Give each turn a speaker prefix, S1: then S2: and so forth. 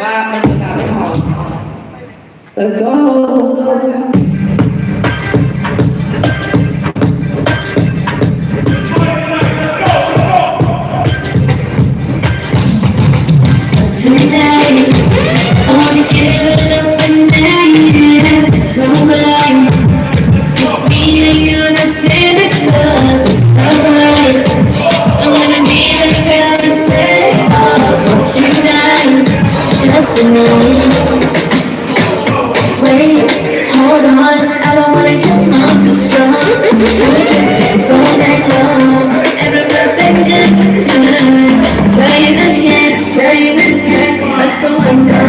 S1: ว่าเป็นเวลาไม่พอ Let's go
S2: Wait, hold on, I don't wanna come on too strong. Can we just dance all night long? Everything good tonight. Tell you again, that's so I'm done.